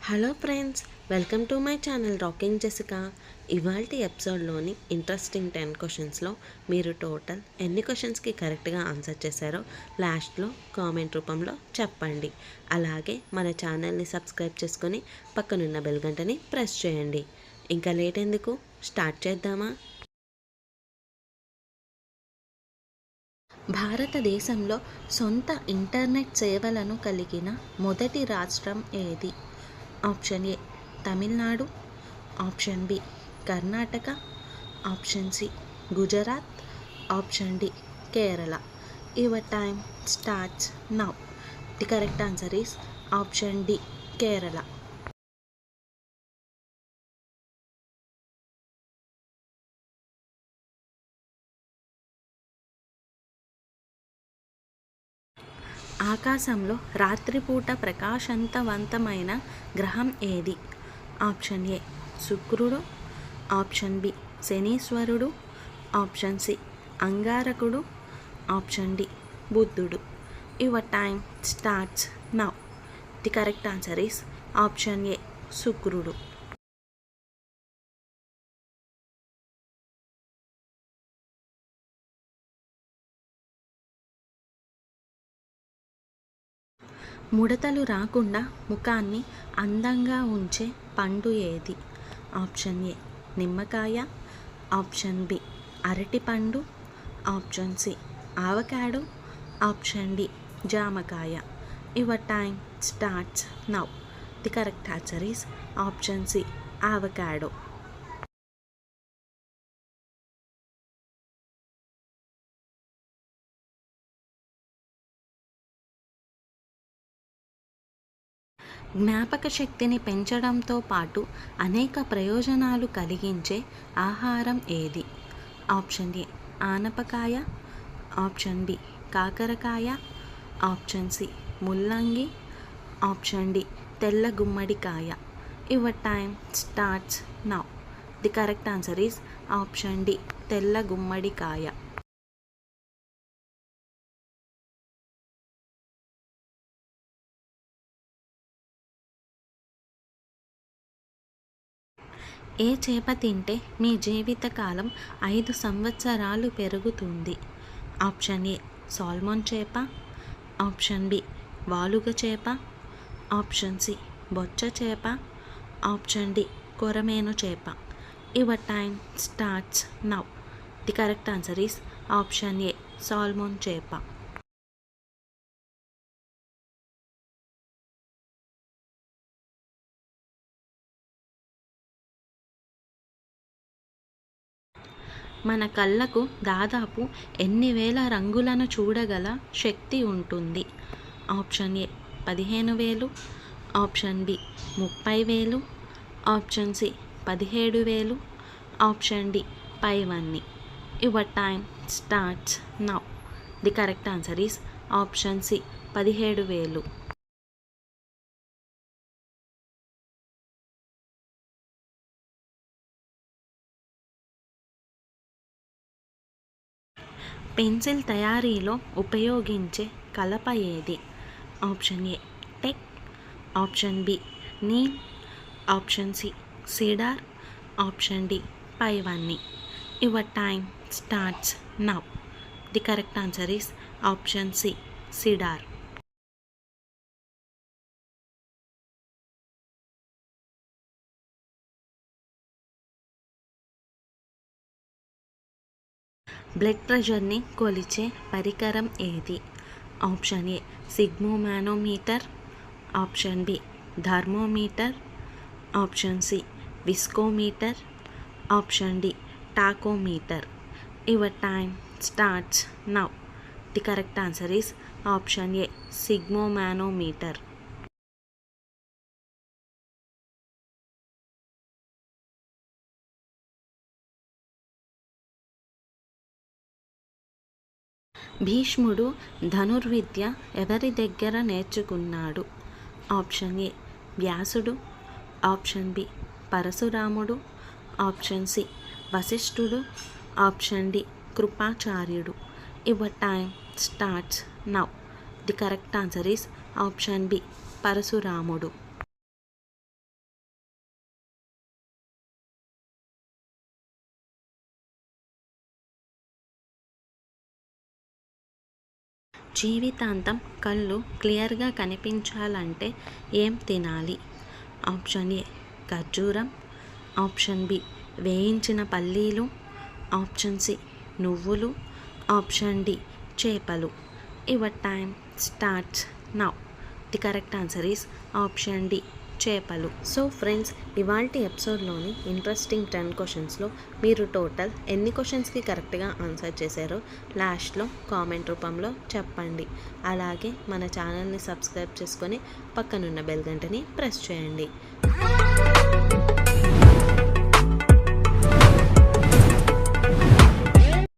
Hello friends, welcome to my channel rocking Jessica. ఇవాల్టి ఎపిసోడ్లోని interesting 10 క్వశ్చన్స్లో మీరు టోటల్ ఎన్ని క్వశ్చన్స్కి కరెక్ట్గా ఆన్సర్ చేశారో లాస్ట్లో కామెంట్ రూపంలో చెప్పండి. అలాగే మన ఛానల్ని సబ్స్క్రైబ్ చేసుకొని పక్కనున్న బెల్ గంటని ప్రెస్ చేయండి. ఇంకా లేట్ ఎందుకు, స్టార్ట్ చేద్దామా? భారతదేశంలో సొంత ఇంటర్నెట్ సేవలను కలిగిన మొదటి రాష్ట్రం ఏది? Option A Tamil Nadu, option B Karnataka, option C Gujarat, option D Kerala. Your time starts now. The correct answer is option D Kerala. ఆకాశంలో రాత్రిపూట ప్రకాశవంతమైన గ్రహం ఏది? ఆప్షన్ ఏ శుక్రుడు, ఆప్షన్ బి శనీశ్వరుడు, ఆప్షన్ సి అంగారకుడు, ఆప్షన్ డి బుద్ధుడు. Your time starts now. The correct answer is option A శుక్రుడు. ముడతలు రాకుండా ముఖాన్ని అందంగా ఉంచే పండు ఏది? ఆప్షన్ ఏ నిమ్మకాయ, ఆప్షన్ బి అరటిపండు, option C avocado, option D జామకాయ. Your time starts now. The correct answer is option C avocado. జ్ఞాపక శక్తిని పెంచడంతో పాటు అనేక ప్రయోజనాలు కలిగించే ఆహారం ఏది? ఆప్షన్ ఏ ఆనపకాయ, ఆప్షన్ బి కాకరకాయ, ఆప్షన్ సి ముల్లంగి, ఆప్షన్ డి తెల్ల గుమ్మడికాయ. Your time starts now. The correct answer is option D తెల్ల గుమ్మడికాయ. ఏ చేప తింటే మీ జీవితకాలం 5 సంవత్సరాలు పెరుగుతుంది? ఆప్షన్ ఏ సాల్మన్ చేప, ఆప్షన్ బి వాలుగ చేప, ఆప్షన్ సి బొచ్చ చేప, ఆప్షన్ డి కొరమేను చేప. Your time starts now. The correct answer is option A salmon చేప. మన కళ్ళకు దాదాపు ఎన్ని వేల రంగులను చూడగల శక్తి ఉంటుంది? Option A 15,000, option B 30,000, option C 17,000, option D పైవన్నీ. Your time starts now. The correct answer is option C 17,000. Pencil తయారీలో ఉపయోగించే కలప ఏది? Option A teak, option B neem, option C cedar, option D పైవన్నీ. Your time starts now. The correct answer is option C cedar. Blood ప్రెషర్ని కొలిచే పరికరం ఏది? Option A sphygmomanometer, option B thermometer, option C viscometer, option D tachometer. Your time starts now. The correct answer is option A sphygmomanometer. భీష్ముడు ధనుర్విద్య ఎవరి దగ్గర నేర్చుకున్నాడు? Option A వ్యాసుడు, ఆప్షన్ బి పరశురాముడు, ఆప్షన్ సి వశిష్ఠుడు, ఆప్షన్ డి కృపాచార్యుడు. Your time starts now. The correct answer is option B పరశురాముడు. జీవితాంతం కళ్ళు క్లియర్గా కనిపించాలంటే ఏం తినాలి? ఆప్షన్ ఏ ఖర్జూరం, ఆప్షన్ బి వేయించిన పల్లీలు, ఆప్షన్ సి నువ్వులు, ఆప్షన్ డి చేపలు. Your time starts now. The correct answer is option D చేపలు. సో ఫ్రెండ్స్, ఇవాల్టి ఎపిసోడ్లోని ఇంట్రెస్టింగ్ 10 క్వశ్చన్స్లో మీరు టోటల్ ఎన్ని క్వశ్చన్స్కి కరెక్ట్గా ఆన్సర్ చేశారో లాస్ట్లో కామెంట్ రూపంలో చెప్పండి. అలాగే మన ఛానల్ని సబ్స్క్రైబ్ చేసుకొని పక్కనున్న బెల్ గంటని ప్రెస్ చేయండి.